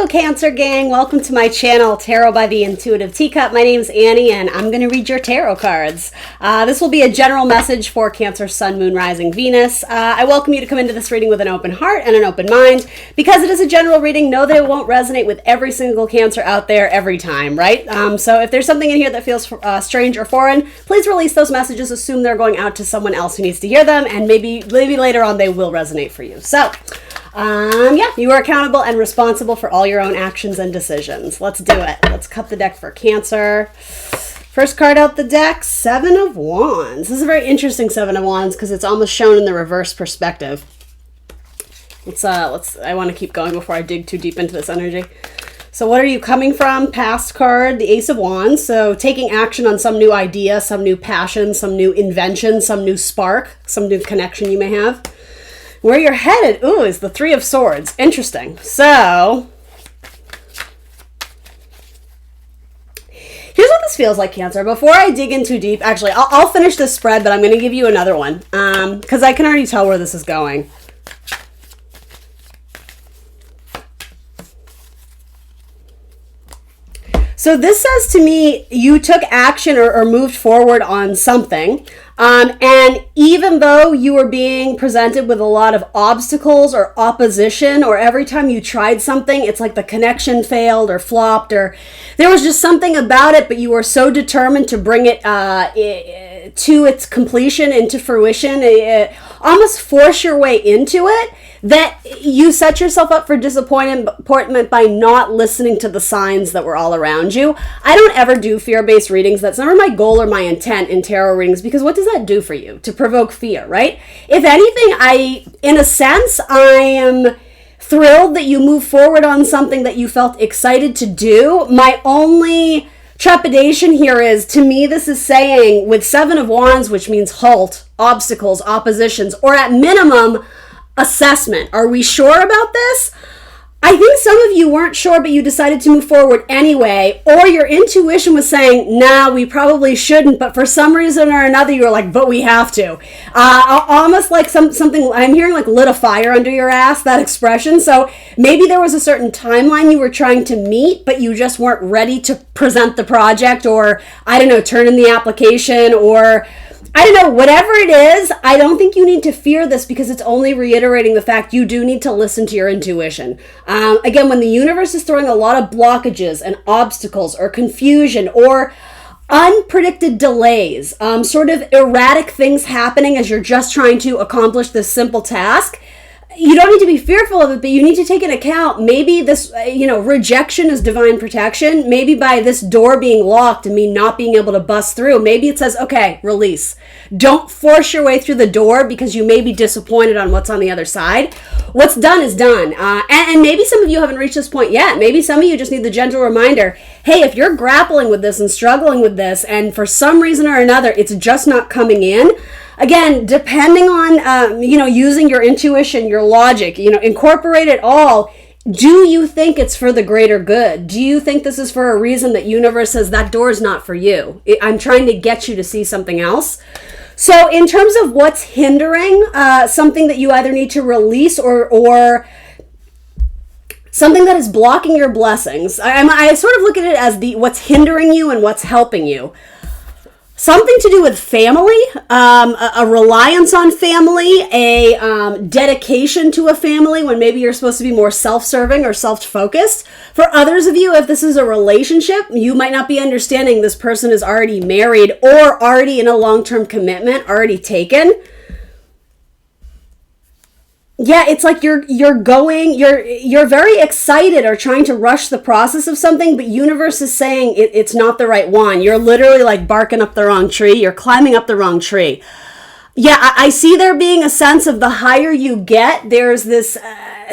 Hello, Cancer gang. Welcome to my channel, Tarot by the Intuitive Teacup. My name's Annie, and I'm going to read your tarot cards. This will be a general message for Cancer, Sun, Moon, Rising, Venus. I welcome you to come into this reading with an open heart and an open mind. Because it is a general reading, know that it won't resonate with every single Cancer out there every time, right? So if there's something in here that feels strange or foreign, please release those messages. Assume they're going out to someone else who needs to hear them, and maybe later on they will resonate for you. So, you are accountable and responsible for all your own actions and decisions. Let's do it. Let's cut the deck for Cancer. First card out the deck, Seven of Wands. This is a very interesting Seven of Wands because it's almost shown in the reverse perspective. I want to keep going before I dig too deep into this energy. So what are you coming from? Past card, the Ace of Wands. So taking action on some new idea, some new passion, some new invention, some new spark, some new connection you may have. Where you're headed, is the Three of Swords. Interesting. So, here's what this feels like, Cancer. Before I dig in too deep, actually, I'll finish this spread, but I'm going to give you another one because I can already tell where this is going. So this says to me, you took action or moved forward on something. And even though you were being presented with a lot of obstacles or opposition, or every time you tried something, it's like the connection failed or flopped, or there was just something about it, but you were so determined to bring it to its completion, into fruition, almost force your way into it, that you set yourself up for disappointment by not listening to the signs that were all around you. I don't ever do fear-based readings. That's never my goal or my intent in tarot readings, because what does that do for you? To provoke fear, right? If anything, in a sense, I am thrilled that you move forward on something that you felt excited to do. My only trepidation here is, to me, this is saying with Seven of Wands, which means halt, obstacles, oppositions, or at minimum, assessment. Are we sure about this? I think some of you weren't sure, but you decided to move forward anyway, or your intuition was saying, nah, we probably shouldn't, but for some reason or another, you were like, but we have to. Almost like something, I'm hearing like lit a fire under your ass, that expression. So maybe there was a certain timeline you were trying to meet, but you just weren't ready to present the project, or, I don't know, turn in the application, or I don't know, whatever it is. I don't think you need to fear this, because it's only reiterating the fact you do need to listen to your intuition. Again, when the universe is throwing a lot of blockages and obstacles or confusion or unpredicted delays, sort of erratic things happening as you're just trying to accomplish this simple task, you don't need to be fearful of it, but you need to take into account maybe this, rejection is divine protection. Maybe by this door being locked and me not being able to bust through, maybe it says, okay, release. Don't force your way through the door because you may be disappointed on what's on the other side. What's done is done. And maybe some of you haven't reached this point yet. Maybe some of you just need the gentle reminder, hey, if you're grappling with this and struggling with this, and for some reason or another, it's just not coming in, again, depending on, using your intuition, your logic, incorporate it all. Do you think it's for the greater good? Do you think this is for a reason that universe says that door's not for you? I'm trying to get you to see something else. So in terms of what's hindering, something that you either need to release or something that is blocking your blessings, I sort of look at it as what's hindering you and what's helping you. Something to do with family, a reliance on family, a dedication to a family when maybe you're supposed to be more self-serving or self-focused. For others of you, if this is a relationship, you might not be understanding this person is already married or already in a long-term commitment, already taken. Yeah, it's like you're very excited or trying to rush the process of something, but universe is saying it's not the right one. You're literally like barking up the wrong tree. You're climbing up the wrong tree. Yeah, I see there being a sense of the higher you get, there's this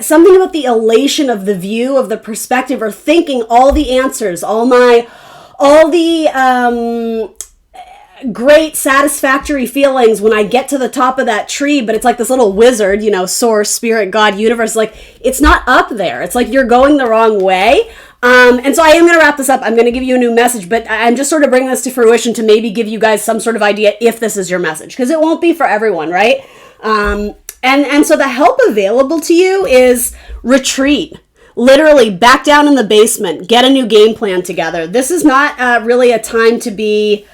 something about the elation of the view, of the perspective, or thinking all the answers, all the great satisfactory feelings when I get to the top of that tree, but it's like this little wizard, source, spirit, God, universe, like it's not up there. It's like you're going the wrong way. And so I am going to wrap this up. I'm going to give you a new message, but I'm just sort of bringing this to fruition to maybe give you guys some sort of idea if this is your message, because it won't be for everyone, right? And so the help available to you is retreat. literally back down in the basement, get a new game plan together. This is not really a time to be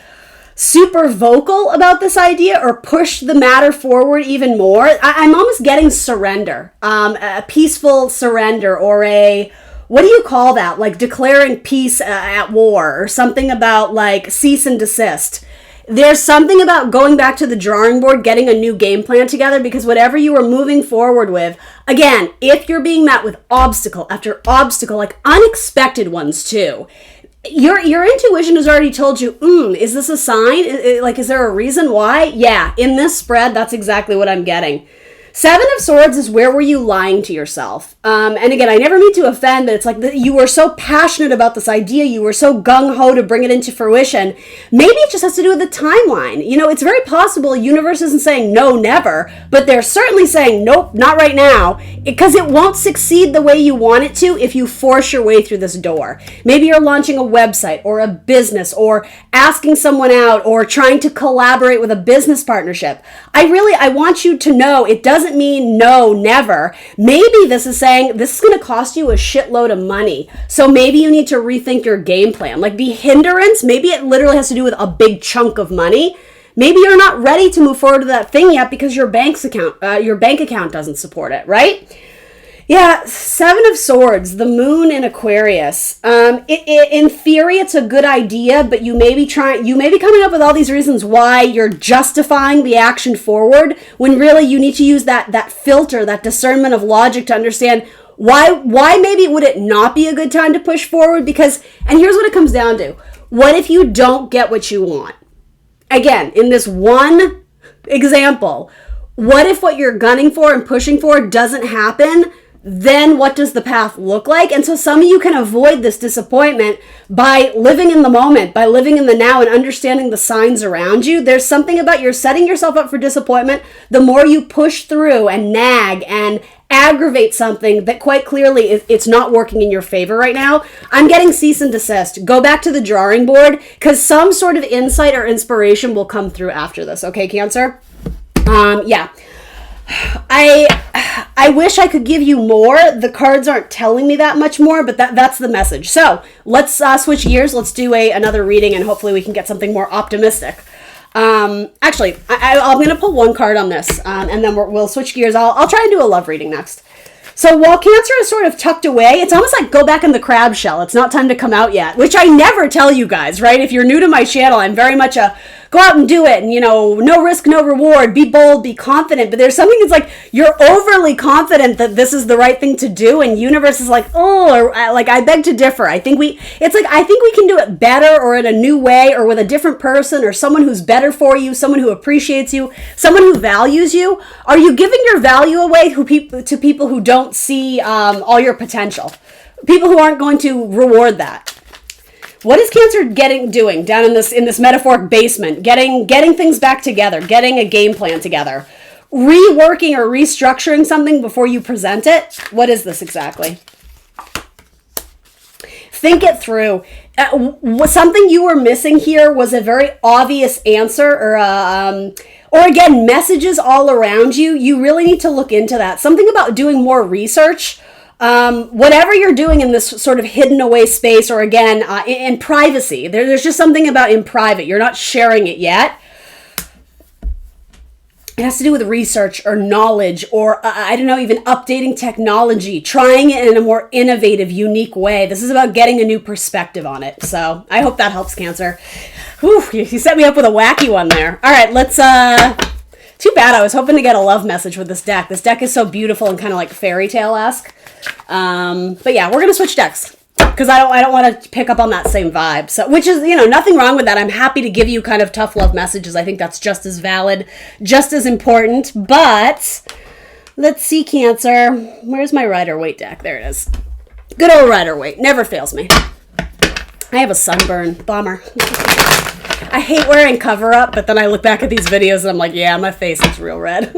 super vocal about this idea or push the matter forward even more. I'm almost getting surrender, a peaceful surrender, or a, what do you call that? Like declaring peace at war, or something about like cease and desist. There's something about going back to the drawing board, getting a new game plan together, because whatever you are moving forward with, again, if you're being met with obstacle after obstacle, like unexpected ones too, your intuition has already told you, is this a sign? Is there a reason why? Yeah, in this spread, that's exactly what I'm getting. Seven of Swords is where were you lying to yourself? And again, I never mean to offend, but it's like you were so passionate about this idea, you were so gung-ho to bring it into fruition. Maybe it just has to do with the timeline. You know, it's very possible the universe isn't saying no, never, but they're certainly saying nope, not right now, because it won't succeed the way you want it to if you force your way through this door. Maybe you're launching a website or a business or asking someone out or trying to collaborate with a business partnership. I want you to know it doesn't mean no, never. Maybe this is saying this is going to cost you a shitload of money. So maybe you need to rethink your game plan. Like the hindrance, maybe it literally has to do with a big chunk of money. Maybe you're not ready to move forward with that thing yet because your bank account doesn't support it, right? Yeah, Seven of Swords, the moon in Aquarius. In theory, it's a good idea, but you may be coming up with all these reasons why you're justifying the action forward, when really you need to use that filter, that discernment of logic to understand why maybe would it not be a good time to push forward? Because, and here's what it comes down to. What if you don't get what you want? Again, in this one example, what if what you're gunning for and pushing for doesn't happen? Then what does the path look like? And so some of you can avoid this disappointment by living in the moment, by living in the now and understanding the signs around you. There's something about you're setting yourself up for disappointment. The more you push through and nag and aggravate something that quite clearly it's not working in your favor right now, I'm getting cease and desist. Go back to the drawing board, because some sort of insight or inspiration will come through after this. Okay, Cancer? Yeah. I wish I could give you more. The cards aren't telling me that much more, but that's the message. So let's switch gears. Let's do another reading, and hopefully we can get something more optimistic. Actually, I'm going to pull one card on this, and then we'll switch gears. I'll try and do a love reading next. So while Cancer is sort of tucked away, it's almost like go back in the crab shell. It's not time to come out yet, which I never tell you guys, right? If you're new to my channel, I'm very much a go out and do it, and no risk, no reward, be bold, be confident. But there's something that's like you're overly confident that this is the right thing to do, and universe is like, or like I beg to differ. I think we can do it better, or in a new way, or with a different person, or someone who's better for you, someone who appreciates you, someone who values you. Are you giving your value away to people who don't see all your potential? People who aren't going to reward that. What is Cancer doing down in this metaphoric basement? Getting things back together, getting a game plan together, reworking or restructuring something before you present it. What is this exactly? Think it through. Something you were missing here was a very obvious answer, or again, messages all around you. You really need to look into that. Something about doing more research. Whatever you're doing in this sort of hidden away space, or again, in privacy, there's just something about in private. You're not sharing it yet. It has to do with research or knowledge, or I don't know, even updating technology, trying it in a more innovative, unique way. This is about getting a new perspective on it. So I hope that helps, Cancer. Whew, you set me up with a wacky one there. All right, let's, too bad. I was hoping to get a love message with this deck. This deck is so beautiful and kind of like fairy tale-esque. But yeah, we're going to switch decks, because I don't want to pick up on that same vibe. So, which is, nothing wrong with that. I'm happy to give you kind of tough love messages. I think that's just as valid, just as important. But let's see, Cancer. Where's my Rider-Waite deck? There it is. Good old Rider-Waite. Never fails me. I have a sunburn. Bummer. I hate wearing cover-up, but then I look back at these videos and I'm like, yeah, my face is real red.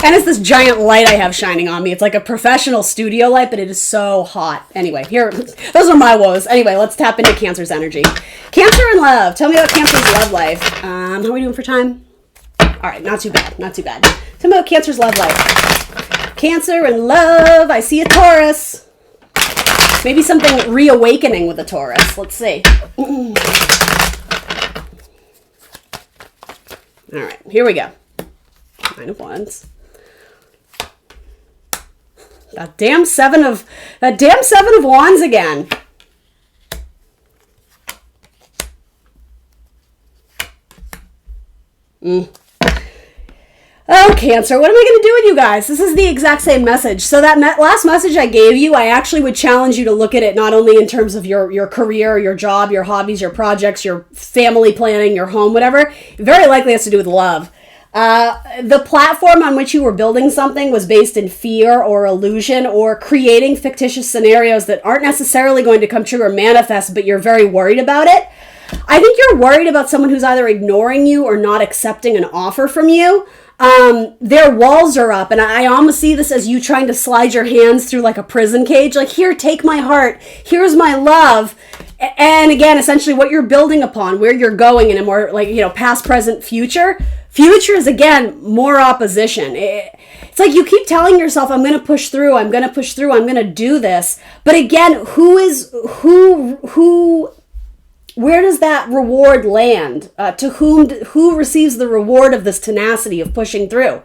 And it's this giant light I have shining on me. It's like a professional studio light, but it is so hot. Anyway, those are my woes. Anyway, let's tap into Cancer's energy. Cancer and love. Tell me about Cancer's love life. How are we doing for time? All right, not too bad, not too bad. Tell me about Cancer's love life. Cancer and love. I see a Taurus. Maybe something reawakening with a Taurus. Let's see. All right, here we go. 9 of Wands. That damn seven of Wands again. Oh, Cancer, what am I going to do with you guys? This is the exact same message. So that last message I gave you, I actually would challenge you to look at it not only in terms of your career, your job, your hobbies, your projects, your family planning, your home, whatever. It very likely has to do with love. The platform on which you were building something was based in fear or illusion or creating fictitious scenarios that aren't necessarily going to come true or manifest, but you're very worried about it. I think you're worried about someone who's either ignoring you or not accepting an offer from you. Their walls are up, and I almost see this as you trying to slide your hands through like a prison cage. Like, here, take my heart. Here's my love. And again, essentially what you're building upon, where you're going in a more like, past, present, future. Future is, again, more opposition. It's like you keep telling yourself, I'm going to push through. I'm going to push through. I'm going to do this. But again, where does that reward land? Who receives the reward of this tenacity of pushing through?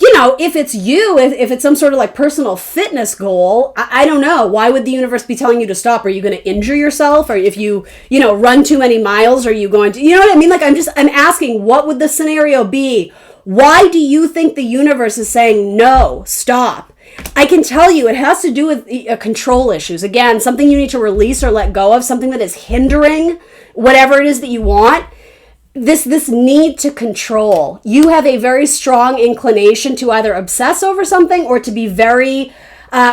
If it's you, if it's some sort of like personal fitness goal, I don't know. Why would the universe be telling you to stop? Are you going to injure yourself? Or if you run too many miles, are you going to, you know what I mean? Like, I'm asking, what would the scenario be? Why do you think the universe is saying, no, stop? I can tell you it has to do with control issues. Again, something you need to release or let go of, something that is hindering whatever it is that you want. This need to control. You have a very strong inclination to either obsess over something or to be very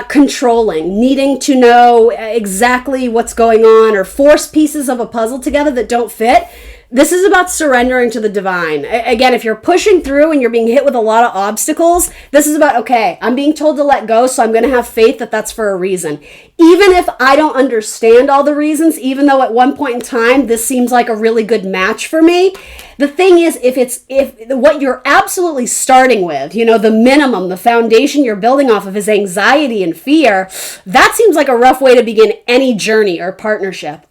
controlling, needing to know exactly what's going on or force pieces of a puzzle together that don't fit. This is about surrendering to the divine. Again, if you're pushing through and you're being hit with a lot of obstacles, this is about, okay, I'm being told to let go, so I'm going to have faith that that's for a reason. Even if I don't understand all the reasons, even though at one point in time this seems like a really good match for me, the thing is, if what you're absolutely starting with, the minimum, the foundation you're building off of is anxiety and fear, that seems like a rough way to begin any journey or partnership.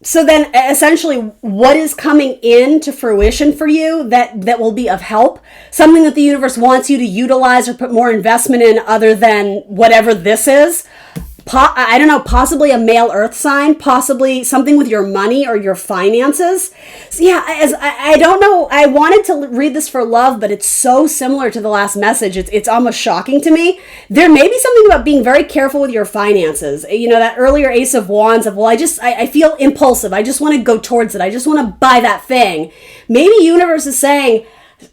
So then essentially what is coming into fruition for you that will be of help, something that the universe wants you to utilize or put more investment in other than whatever this is. I don't know, possibly a male earth sign, possibly something with your money or your finances. So yeah, I don't know. I wanted to read this for love, but it's so similar to the last message. It's almost shocking to me. There may be something about being very careful with your finances. That earlier Ace of Wands of, well, I feel impulsive. I just want to go towards it. I just want to buy that thing. Maybe universe is saying,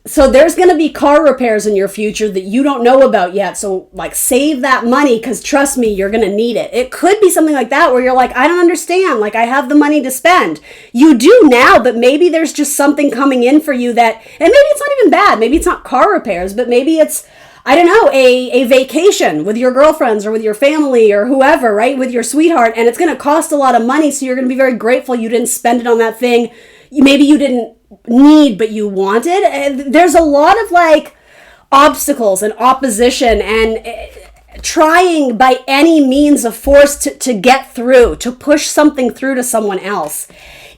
so there's going to be car repairs in your future that you don't know about yet. So like save that money because trust me, you're going to need it. It could be something like that where you're like, I don't understand. Like I have the money to spend. You do now, but maybe there's just something coming in for you that, and maybe it's not even bad. Maybe it's not car repairs, but maybe it's, I don't know, a vacation with your girlfriends or with your family or whoever, right? With your sweetheart. And it's going to cost a lot of money. So you're going to be very grateful you didn't spend it on that thing. Maybe you didn't need but you wanted. And there's a lot of like obstacles and opposition and trying by any means of force to get through, to push something through to someone else.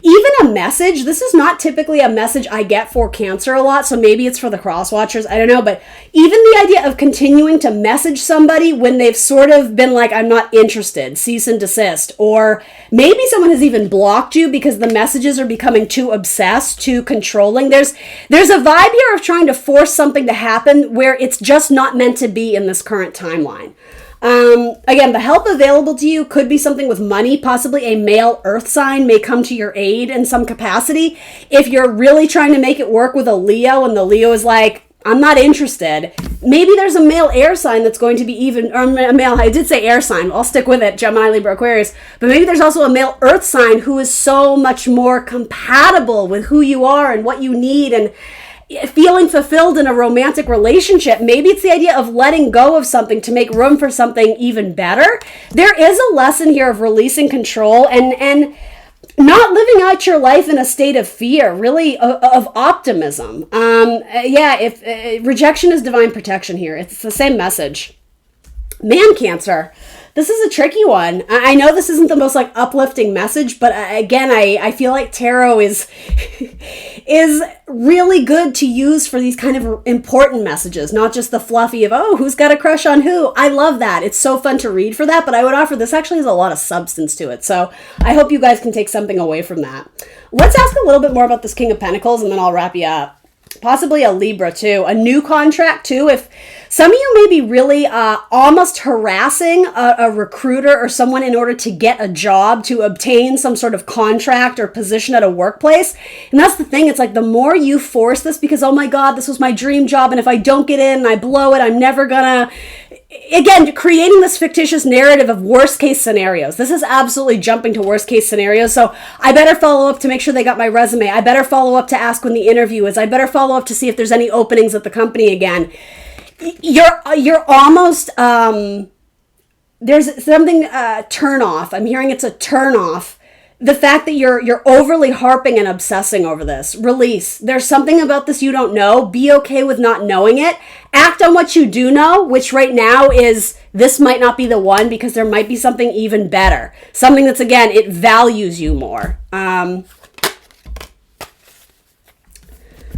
Even a message, this is not typically a message I get for Cancer a lot, so maybe it's for the cross watchers, I don't know, but even the idea of continuing to message somebody when they've sort of been like, I'm not interested, cease and desist, or maybe someone has even blocked you because the messages are becoming too obsessed, too controlling. There's a vibe here of trying to force something to happen where it's just not meant to be in this current timeline. Again, the help available to you could be something with money. Possibly a male earth sign may come to your aid in some capacity. If you're really trying to make it work with a Leo and the Leo is like, I'm not interested, maybe there's a male air sign that's going to be even, or a male, I did say air sign, I'll stick with it, Gemini, Libra, Aquarius, but maybe there's also a male earth sign who is so much more compatible with who you are and what you need and feeling fulfilled in a romantic relationship. Maybe it's the idea of letting go of something to make room for something even better. There is a lesson here of releasing control and not living out your life in a state of fear, really of optimism. If rejection is divine protection here. It's the same message. Man Cancer. This is a tricky one. I know this isn't the most like uplifting message, but again, I feel like tarot is is really good to use for these kind of important messages, not just the fluffy of, oh, who's got a crush on who. I love that. It's so fun to read for that, but I would offer this actually has a lot of substance to it. So I hope you guys can take something away from that. Let's ask a little bit more about this King of Pentacles and then I'll wrap you up. Possibly a Libra too, a new contract too. If some of you may be really almost harassing a recruiter or someone in order to get a job, to obtain some sort of contract or position at a workplace. And that's the thing. It's like the more you force this because, oh my God, this was my dream job. And if I don't get in and I blow it, I'm never gonna... Again, creating this fictitious narrative of worst case scenarios. This is absolutely jumping to worst case scenarios. So I better follow up to make sure they got my resume. I better follow up to ask when the interview is. I better follow up to see if there's any openings at the company again. You're almost, there's something, turn off. I'm hearing it's a turn off. The fact that you're overly harping and obsessing over this. Release. There's something about this you don't know. Be okay with not knowing it. Act on what you do know, which right now is this might not be the one because there might be something even better. Something that's, again, it values you more.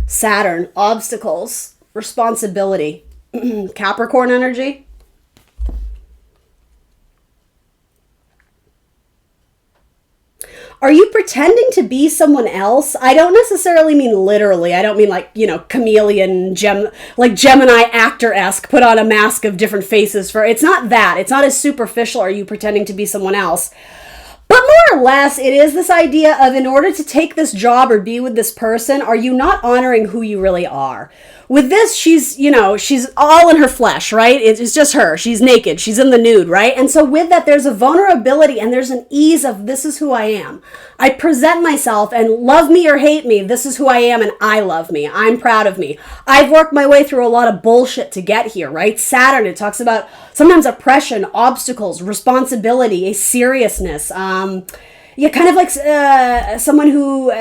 Saturn, obstacles, responsibility. Capricorn energy. Are you pretending to be someone else? I don't necessarily mean literally. I don't mean like, chameleon, like Gemini actor-esque, put on a mask of different faces for, it's not that. It's not as superficial, are you pretending to be someone else? But more or less, it is this idea of in order to take this job or be with this person, are you not honoring who you really are? With this, she's all in her flesh, right? It's just her. She's naked. She's in the nude, right? And so with that, there's a vulnerability and there's an ease of this is who I am. I present myself and love me or hate me. This is who I am and I love me. I'm proud of me. I've worked my way through a lot of bullshit to get here, right? Saturn, it talks about sometimes oppression, obstacles, responsibility, a seriousness. Kind of like someone who,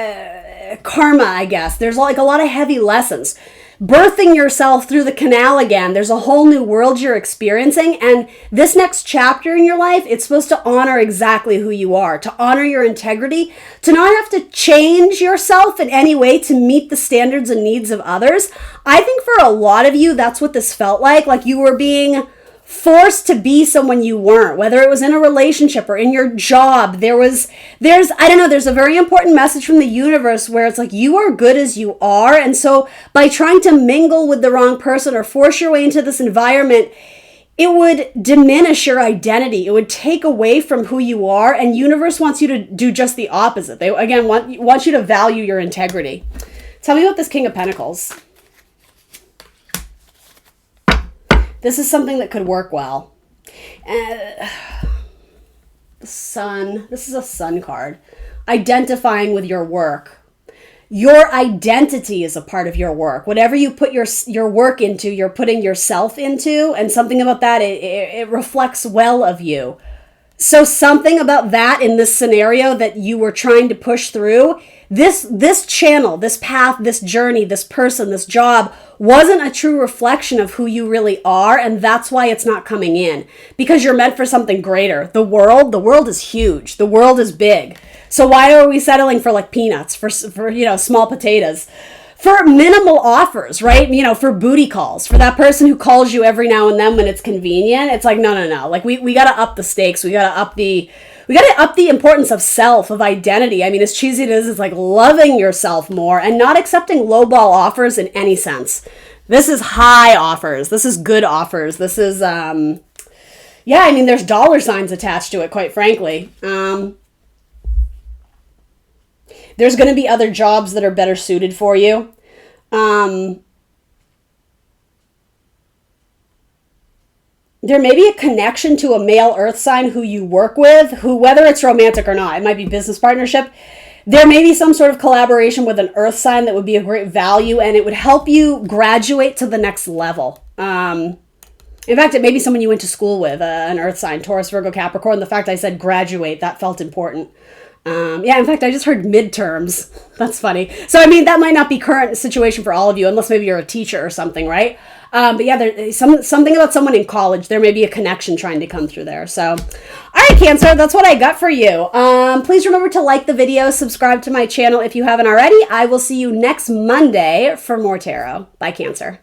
karma, I guess. There's like a lot of heavy lessons. Birthing yourself through the canal again. There's a whole new world you're experiencing. And this next chapter in your life, it's supposed to honor exactly who you are, to honor your integrity, to not have to change yourself in any way to meet the standards and needs of others. I think for a lot of you, that's what this felt like you were being forced to be someone you weren't, whether it was in a relationship or in your job. There's a very important message from the universe where it's like you are good as you are. And so by trying to mingle with the wrong person or force your way into this environment, it would diminish your identity. It would take away from who you are. And universe wants you to do just the opposite. They, again, want you to value your integrity. Tell me about this King of Pentacles. This is something that could work well. The Sun. This is a Sun card. Identifying with your work. Your identity is a part of your work. Whatever you put your work into, you're putting yourself into. And something about that, it reflects well of you. So something about that in this scenario that you were trying to push through, this channel, this path, this journey, this person, this job wasn't a true reflection of who you really are. And that's why it's not coming in, because you're meant for something greater. The world is huge. The world is big. So why are we settling for like peanuts, for small potatoes? For minimal offers, right? For booty calls, for that person who calls you every now and then when it's convenient. It's like, no. Like we got to up the stakes. We got to up the importance of self, of identity. I mean, as cheesy as it is, it's like loving yourself more and not accepting lowball offers in any sense. This is high offers. This is good offers. This is, there's dollar signs attached to it, quite frankly. There's going to be other jobs that are better suited for you. There may be a connection to a male earth sign who you work with, who, whether it's romantic or not, it might be business partnership. There may be some sort of collaboration with an earth sign that would be of great value, and it would help you graduate to the next level. In fact, it may be someone you went to school with, an earth sign, Taurus, Virgo, Capricorn. The fact I said graduate, that felt important. Yeah, in fact, I just heard midterms. That's funny. So, I mean, that might not be current situation for all of you, unless maybe you're a teacher or something, right? But yeah, there's something about someone in college. There may be a connection trying to come through there. So, all right, Cancer, that's what I got for you. Please remember to like the video, subscribe to my channel if you haven't already. I will see you next Monday for more tarot. Bye, Cancer.